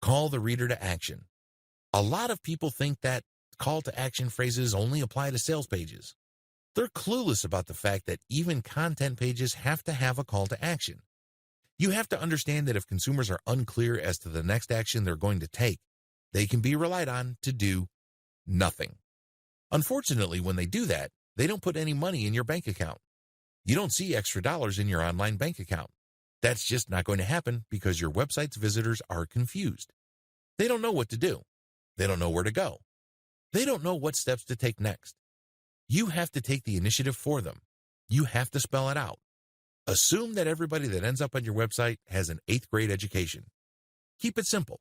Speaker 1: Call the reader to action. A lot of people think that call to action phrases only apply to sales pages. They're clueless about the fact that even content pages have to have a call to action. You have to understand that if consumers are unclear as to the next action they're going to take, they can be relied on to do nothing. Unfortunately, when they do that, they don't put any money in your bank account. You don't see extra dollars in your online bank account. That's just not going to happen because your website's visitors are confused. They don't know what to do. They don't know where to go. They don't know what steps to take next. You have to take the initiative for them. You have to spell it out. Assume that everybody that ends up on your website has an 8th grade education. Keep it simple.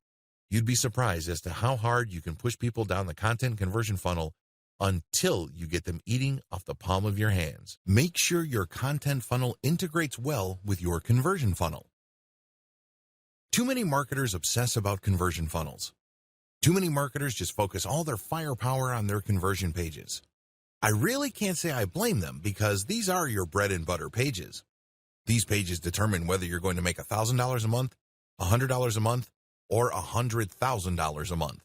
Speaker 1: You'd be surprised as to how hard you can push people down the content conversion funnel until you get them eating off the palm of your hands. Make sure your content funnel integrates well with your conversion funnel. Too many marketers obsess about conversion funnels. Too many marketers just focus all their firepower on their conversion pages. I really can't say I blame them because these are your bread and butter pages. These pages determine whether you're going to make $1,000 a month, $100 a month, or $100,000 a month.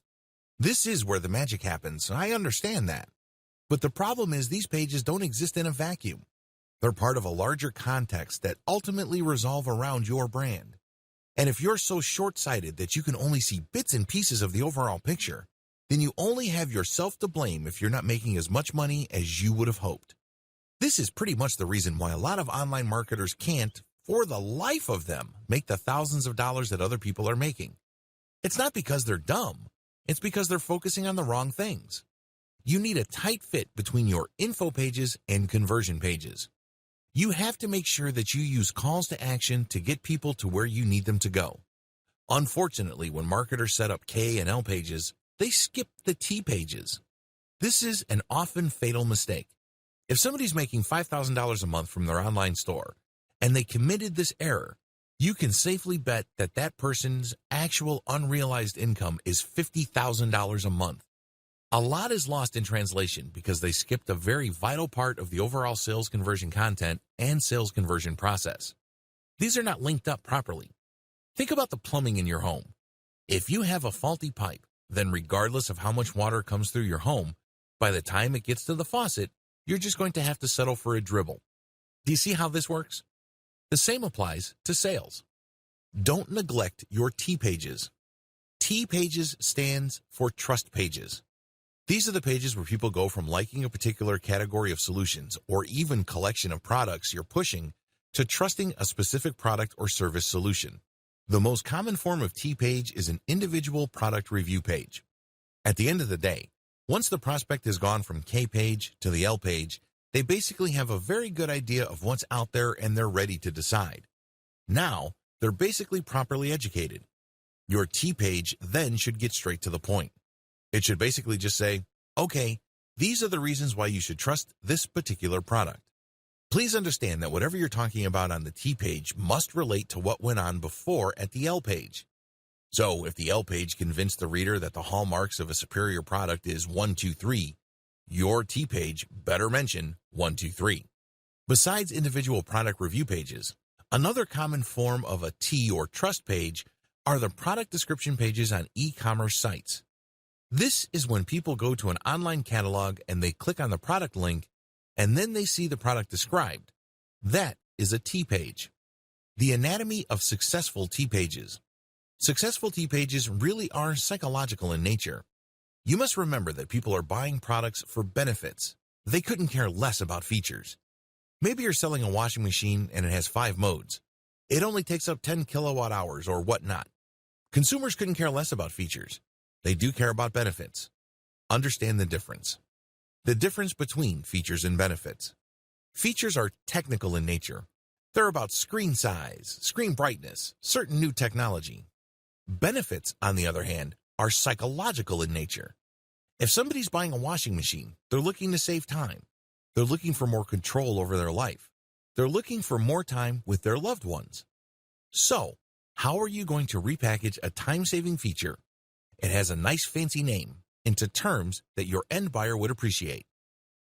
Speaker 1: This is where the magic happens. I understand that. But the problem is these pages don't exist in a vacuum. They're part of a larger context that ultimately revolve around your brand. And if you're so short-sighted that you can only see bits and pieces of the overall picture, then you only have yourself to blame if you're not making as much money as you would have hoped. This is pretty much the reason why a lot of online marketers can't, for the life of them, make the thousands of dollars that other people are making. It's not because they're dumb. It's because they're focusing on the wrong things. You need a tight fit between your info pages and conversion pages. You have to make sure that you use calls to action to get people to where you need them to go. Unfortunately, when marketers set up K and L pages, they skip the T pages. This is an often fatal mistake. If somebody's making $5,000 a month from their online store and they committed this error, you can safely bet that that person's actual unrealized income is $50,000 a month. A lot is lost in translation because they skipped a very vital part of the overall sales conversion content and sales conversion process. These are not linked up properly. Think about the plumbing in your home. If you have a faulty pipe, then regardless of how much water comes through your home, by the time it gets to the faucet, you're just going to have to settle for a dribble. Do you see how this works? The same applies to sales. Don't neglect your T pages. T pages stands for trust pages. These are the pages where people go from liking a particular category of solutions or even collection of products you're pushing to trusting a specific product or service solution. The most common form of T page is an individual product review page. At the end of the day, once the prospect has gone from K page to the L page, they basically have a very good idea of what's out there and they're ready to decide. Now, they're basically properly educated. Your T page then should get straight to the point. It should basically just say, okay, these are the reasons why you should trust this particular product. Please understand that whatever you're talking about on the T page must relate to what went on before at the L page. So if the L page convinced the reader that the hallmarks of a superior product is 1, 2, 3, your T page better mention 1, 2, 3. Besides individual product review pages, another common form of a T or trust page are the product description pages on e-commerce sites. This is when people go to an online catalog and they click on the product link and then they see the product described. That is a T page. The anatomy of successful T pages. Successful T pages really are psychological in nature. You must remember that people are buying products for benefits. They couldn't care less about features. Maybe you're selling a washing machine and it has 5 modes. It only takes up 10 kilowatt hours or whatnot. Consumers couldn't care less about features. They do care about benefits. Understand the difference. The difference between features and benefits. Features are technical in nature. They're about screen size, screen brightness, certain new technology. Benefits, on the other hand, are psychological in nature. If somebody's buying a washing machine, they're looking to save time. They're looking for more control over their life. They're looking for more time with their loved ones. So, how are you going to repackage a time-saving feature? It has a nice fancy name, into terms that your end buyer would appreciate.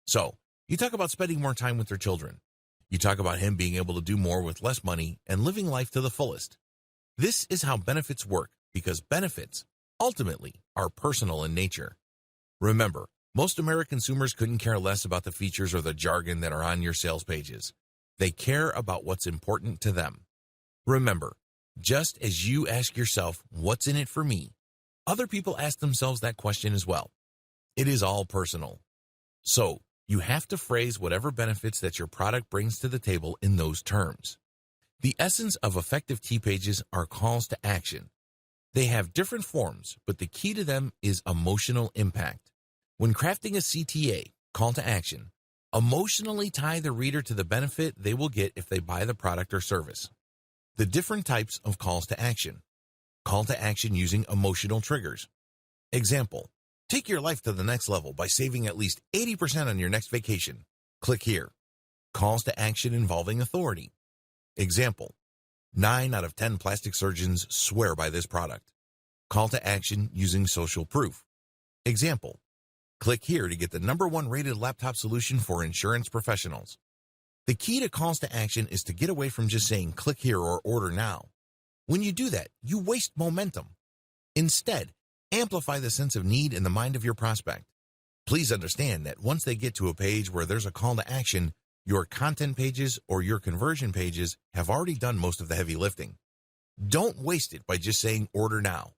Speaker 1: So, you talk about spending more time with their children. You talk about him being able to do more with less money and living life to the fullest. This is how benefits work, because benefits, ultimately, are personal in nature. Remember, most American consumers couldn't care less about the features or the jargon that are on your sales pages. They care about what's important to them. Remember, just as you ask yourself, what's in it for me, other people ask themselves that question as well. It is all personal. So, you have to phrase whatever benefits that your product brings to the table in those terms. The essence of effective T-pages are calls to action. They have different forms, but the key to them is emotional impact. When crafting a CTA, call to action, emotionally tie the reader to the benefit they will get if they buy the product or service. The different types of calls to action. Call to action using emotional triggers. Example, take your life to the next level by saving at least 80% on your next vacation. Click here. Calls to action involving authority. Example, 9 out of 10 plastic surgeons swear by this product. Call to action using social proof. Example, click here to get the #1 rated laptop solution for insurance professionals. The key to calls to action is to get away from just saying click here or order now. When you do that, you waste momentum. Instead, amplify the sense of need in the mind of your prospect. Please understand that once they get to a page where there's a call to action, your content pages or your conversion pages have already done most of the heavy lifting. Don't waste it by just saying order now.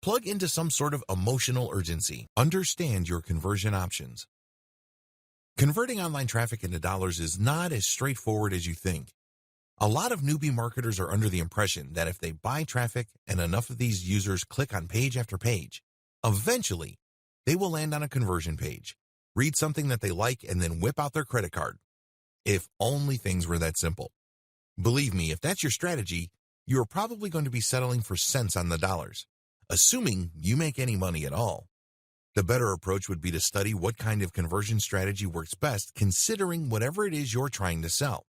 Speaker 1: Plug into some sort of emotional urgency. Understand your conversion options. Converting online traffic into dollars is not as straightforward as you think. A lot of newbie marketers are under the impression that if they buy traffic and enough of these users click on page after page, eventually they will land on a conversion page, read something that they like, and then whip out their credit card. If only things were that simple. Believe me, if that's your strategy, you're probably going to be settling for cents on the dollars, assuming you make any money at all. The better approach would be to study what kind of conversion strategy works best, considering whatever it is you're trying to sell.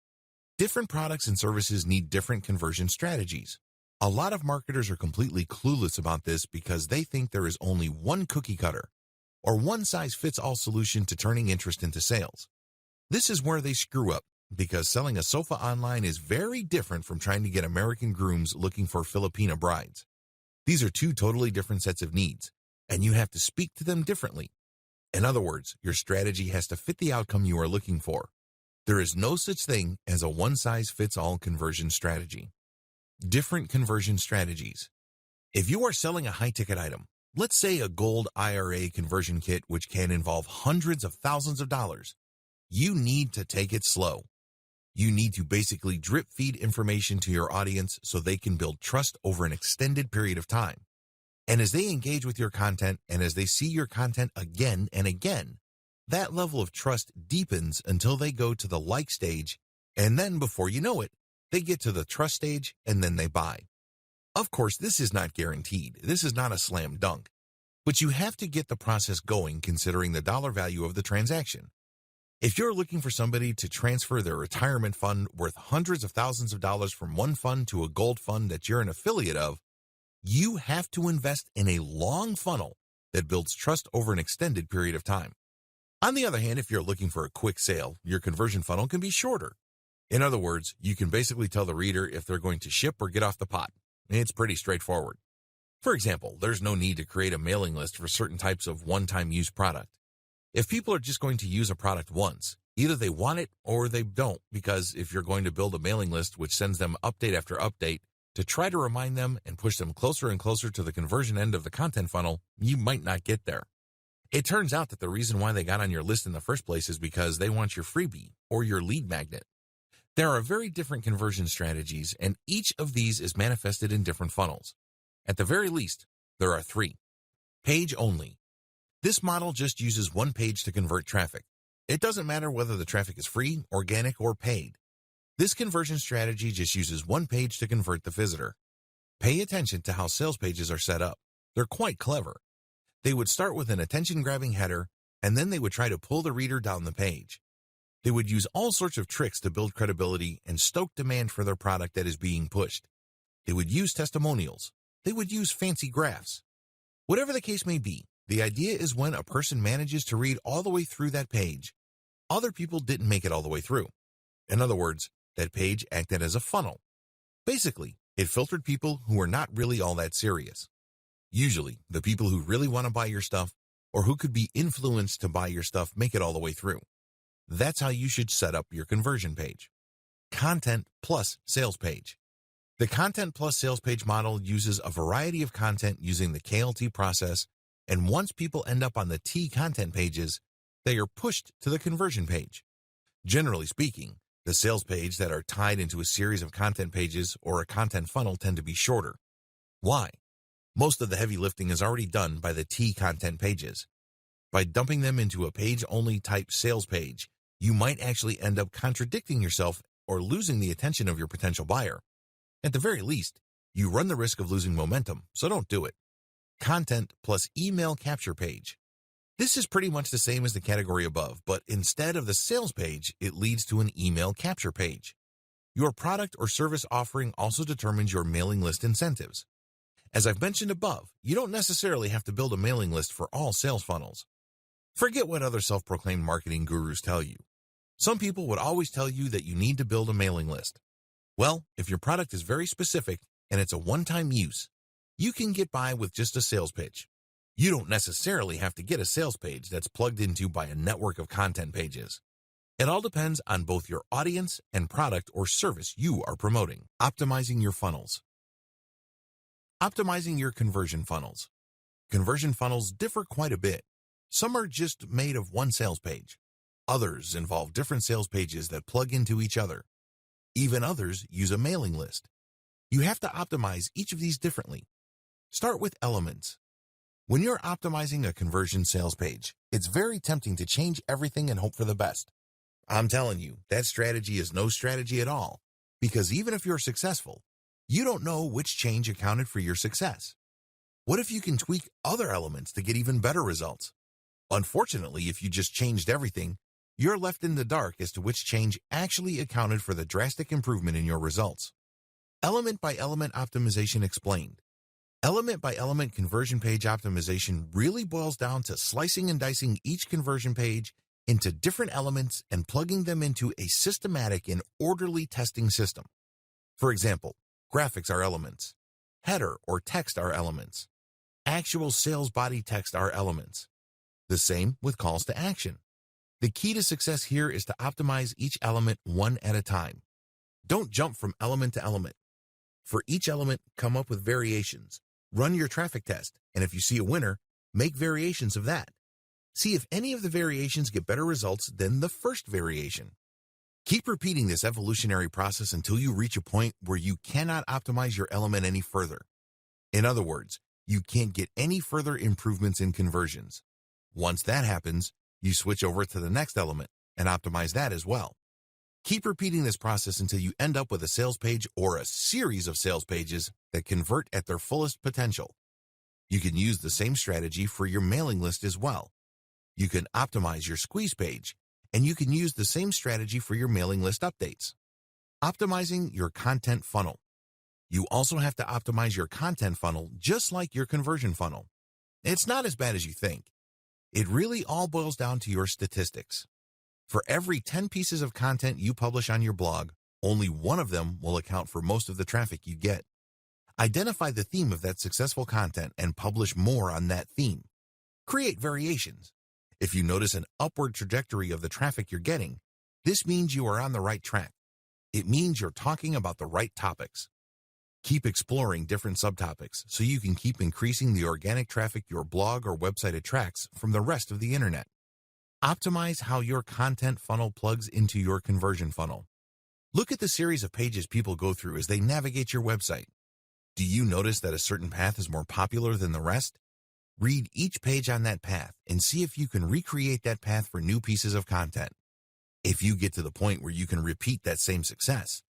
Speaker 1: Different products and services need different conversion strategies. A lot of marketers are completely clueless about this because they think there is only one cookie cutter or one-size-fits-all solution to turning interest into sales. This is where they screw up, because selling a sofa online is very different from trying to get American grooms looking for Filipina brides. These are two totally different sets of needs, and you have to speak to them differently. In other words, your strategy has to fit the outcome you are looking for. There is no such thing as a one-size-fits-all conversion strategy. Different conversion strategies. If you are selling a high-ticket item, let's say a gold IRA conversion kit which can involve hundreds of thousands of dollars, you need to take it slow. You need to basically drip feed information to your audience so they can build trust over an extended period of time. And as they engage with your content and as they see your content again and again, that level of trust deepens until they go to the like stage, and then before you know it, they get to the trust stage and then they buy. Of course, this is not guaranteed. This is not a slam dunk. But you have to get the process going considering the dollar value of the transaction. If you're looking for somebody to transfer their retirement fund worth hundreds of thousands of dollars from one fund to a gold fund that you're an affiliate of, you have to invest in a long funnel that builds trust over an extended period of time. On the other hand, if you're looking for a quick sale, your conversion funnel can be shorter. In other words, you can basically tell the reader if they're going to ship or get off the pot. It's pretty straightforward. For example, there's no need to create a mailing list for certain types of one-time use product. If people are just going to use a product once, either they want it or they don't, because if you're going to build a mailing list which sends them update after update to try to remind them and push them closer and closer to the conversion end of the content funnel, you might not get there. It turns out that the reason why they got on your list in the first place is because they want your freebie or your lead magnet. There are very different conversion strategies, and each of these is manifested in different funnels. At the very least, there are 3. Page only. This model just uses one page to convert traffic. It doesn't matter whether the traffic is free, organic, or paid. This conversion strategy just uses one page to convert the visitor. Pay attention to how sales pages are set up. They're quite clever. They would start with an attention-grabbing header, and then they would try to pull the reader down the page. They would use all sorts of tricks to build credibility and stoke demand for their product that is being pushed. They would use testimonials. They would use fancy graphs. Whatever the case may be, The idea is when a person manages to read all the way through that page, other people didn't make it all the way through. In other words, that page acted as a funnel. Basically, it filtered people who were not really all that serious. Usually, the people who really want to buy your stuff or who could be influenced to buy your stuff make it all the way through. That's how you should set up your conversion page. Content plus sales page. The content plus sales page model uses a variety of content using the KLT process, and once people end up on the T content pages, they are pushed to the conversion page. Generally speaking, the sales page that are tied into a series of content pages or a content funnel tend to be shorter. Why? Most of the heavy lifting is already done by the T content pages. By dumping them into a page-only type sales page, you might actually end up contradicting yourself or losing the attention of your potential buyer. At the very least, you run the risk of losing momentum, so don't do it. Content plus email capture page. This is pretty much the same as the category above, but instead of the sales page, it leads to an email capture page. Your product or service offering also determines your mailing list incentives. As I've mentioned above, you don't necessarily have to build a mailing list for all sales funnels. Forget what other self-proclaimed marketing gurus tell you. Some people would always tell you that you need to build a mailing list. Well, if your product is very specific and it's a one-time use, you can get by with just a sales pitch. You don't necessarily have to get a sales page that's plugged into by a network of content pages. It all depends on both your audience and product or service you are promoting. Optimizing your funnels. Optimizing your conversion funnels. Conversion funnels differ quite a bit. Some are just made of one sales page. Others involve different sales pages that plug into each other. Even others use a mailing list. You have to optimize each of these differently. Start with elements. When you're optimizing a conversion sales page, it's very tempting to change everything and hope for the best. I'm telling you, that strategy is no strategy at all, because even if you're successful, you don't know which change accounted for your success. What if you can tweak other elements to get even better results? Unfortunately, if you just changed everything, you're left in the dark as to which change actually accounted for the drastic improvement in your results. Element by element optimization explained. Element by element conversion page optimization really boils down to slicing and dicing each conversion page into different elements and plugging them into a systematic and orderly testing system. For example, graphics are elements. Header or text are elements. Actual sales body text are elements. The same with calls to action. The key to success here is to optimize each element one at a time. Don't jump from element to element. For each element, come up with variations. Run your traffic test, and if you see a winner, make variations of that. See if any of the variations get better results than the first variation. Keep repeating this evolutionary process until you reach a point where you cannot optimize your element any further. In other words, you can't get any further improvements in conversions. Once that happens, you switch over to the next element and optimize that as well. Keep repeating this process until you end up with a sales page or a series of sales pages that convert at their fullest potential. You can use the same strategy for your mailing list as well. You can optimize your squeeze page, and you can use the same strategy for your mailing list updates. Optimizing your content funnel. You also have to optimize your content funnel just like your conversion funnel. It's not as bad as you think. It really all boils down to your statistics. For every 10 pieces of content you publish on your blog, only one of them will account for most of the traffic you get. Identify the theme of that successful content and publish more on that theme. Create variations. If you notice an upward trajectory of the traffic you're getting, this means you are on the right track. It means you're talking about the right topics. Keep exploring different subtopics so you can keep increasing the organic traffic your blog or website attracts from the rest of the internet. Optimize how your content funnel plugs into your conversion funnel. Look at the series of pages people go through as they navigate your website. Do you notice that a certain path is more popular than the rest? Read each page on that path and see if you can recreate that path for new pieces of content. If you get to the point where you can repeat that same success,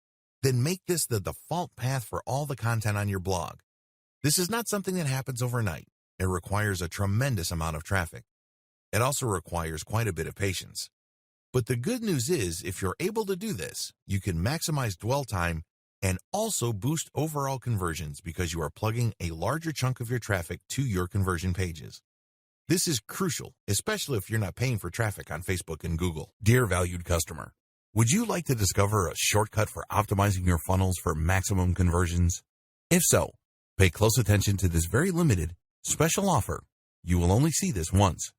Speaker 1: then make this the default path for all the content on your blog. This is not something that happens overnight. It requires a tremendous amount of traffic. It also requires quite a bit of patience. But the good news is, if you're able to do this, you can maximize dwell time and also boost overall conversions because you are plugging a larger chunk of your traffic to your conversion pages. This is crucial, especially if you're not paying for traffic on Facebook and Google. Dear valued customer, would you like to discover a shortcut for optimizing your funnels for maximum conversions? If so, pay close attention to this very limited, special offer. You will only see this once.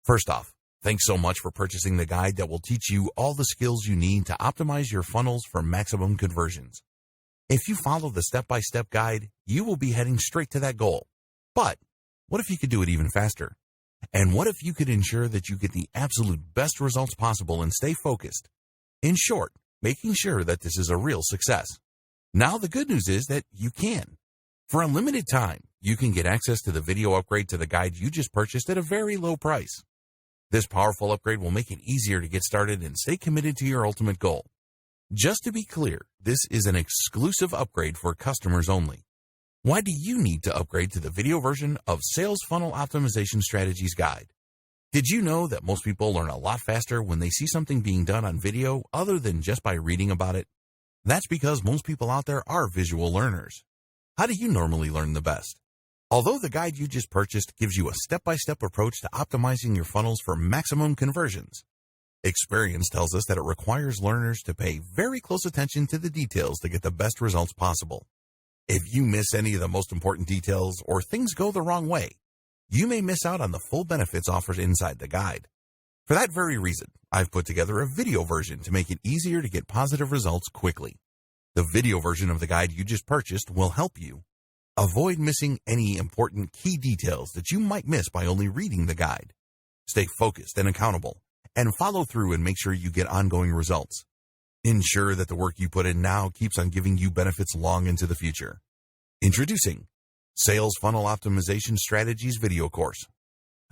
Speaker 1: First off, thanks so much for purchasing the guide that will teach you all the skills you need to optimize your funnels for maximum conversions. If you follow the step-by-step guide, you will be heading straight to that goal. But what if you could do it even faster? And what if you could ensure that you get the absolute best results possible and stay focused? In short, making sure that this is a real success. Now the good news is that you can. For a limited time, you can get access to the video upgrade to the guide you just purchased at a very low price. This powerful upgrade will make it easier to get started and stay committed to your ultimate goal. Just to be clear, this is an exclusive upgrade for customers only. Why do you need to upgrade to the video version of Sales Funnel Optimization Strategies Guide? Did you know that most people learn a lot faster when they see something being done on video other than just by reading about it? That's because most people out there are visual learners. How do you normally learn the best? Although the guide you just purchased gives you a step-by-step approach to optimizing your funnels for maximum conversions, experience tells us that it requires learners to pay very close attention to the details to get the best results possible. If you miss any of the most important details or things go the wrong way, you may miss out on the full benefits offered inside the guide. For that very reason, I've put together a video version to make it easier to get positive results quickly. The video version of the guide you just purchased will help you avoid missing any important key details that you might miss by only reading the guide. Stay focused and accountable, and follow through and make sure you get ongoing results. Ensure that the work you put in now keeps on giving you benefits long into the future. Introducing Sales Funnel Optimization Strategies video course.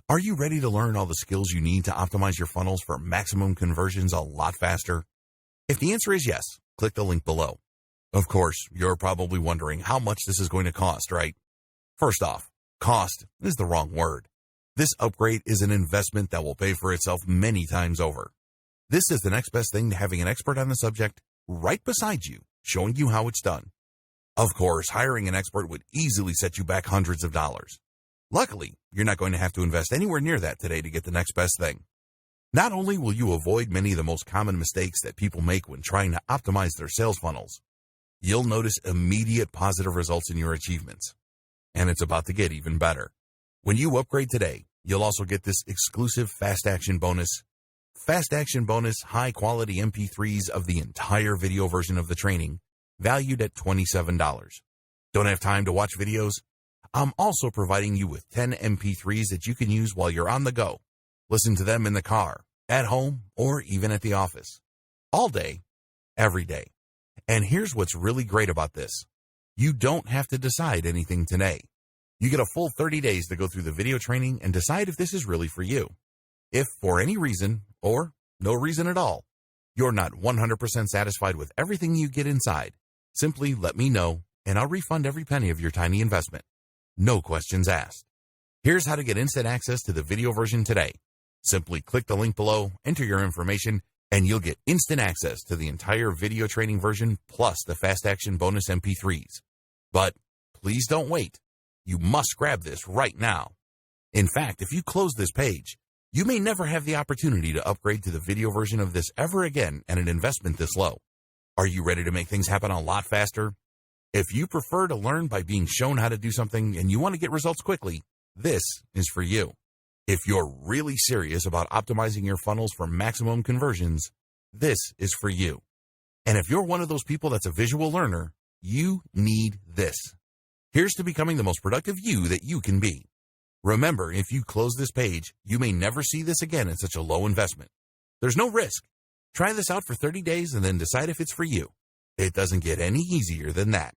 Speaker 1: Are you ready to learn all the skills you need to optimize your funnels for maximum conversions a lot faster? If the answer is yes, click the link below. Of course, you're probably wondering how much this is going to cost, right? First off, cost is the wrong word. This upgrade is an investment that will pay for itself many times over. This is the next best thing to having an expert on the subject right beside you, showing you how it's done. Of course, hiring an expert would easily set you back hundreds of dollars. Luckily, you're not going to have to invest anywhere near that today to get the next best thing. Not only will you avoid many of the most common mistakes that people make when trying to optimize their sales funnels, you'll notice immediate positive results in your achievements. And it's about to get even better. When you upgrade today, you'll also get this exclusive Fast Action Bonus. Fast Action Bonus high-quality MP3s of the entire video version of the training, valued at $27. Don't have time to watch videos? I'm also providing you with 10 MP3s that you can use while you're on the go. Listen to them in the car, at home, or even at the office. All day, every day. And here's what's really great about this. You don't have to decide anything today. You get a full 30 days to go through the video training and decide if this is really for you. If for any reason, or no reason at all, you're not 100% satisfied with everything you get inside, simply let me know and I'll refund every penny of your tiny investment. No questions asked. Here's how to get instant access to the video version today. Simply click the link below, enter your information, and you'll get instant access to the entire video training version plus the Fast Action Bonus MP3s. But please don't wait. You must grab this right now. In fact, if you close this page, you may never have the opportunity to upgrade to the video version of this ever again at an investment this low. Are you ready to make things happen a lot faster? If you prefer to learn by being shown how to do something and you want to get results quickly, this is for you. If you're really serious about optimizing your funnels for maximum conversions, this is for you. And if you're one of those people that's a visual learner, you need this. Here's to becoming the most productive you that you can be. Remember, if you close this page, you may never see this again at such a low investment. There's no risk. Try this out for 30 days and then decide if it's for you. It doesn't get any easier than that.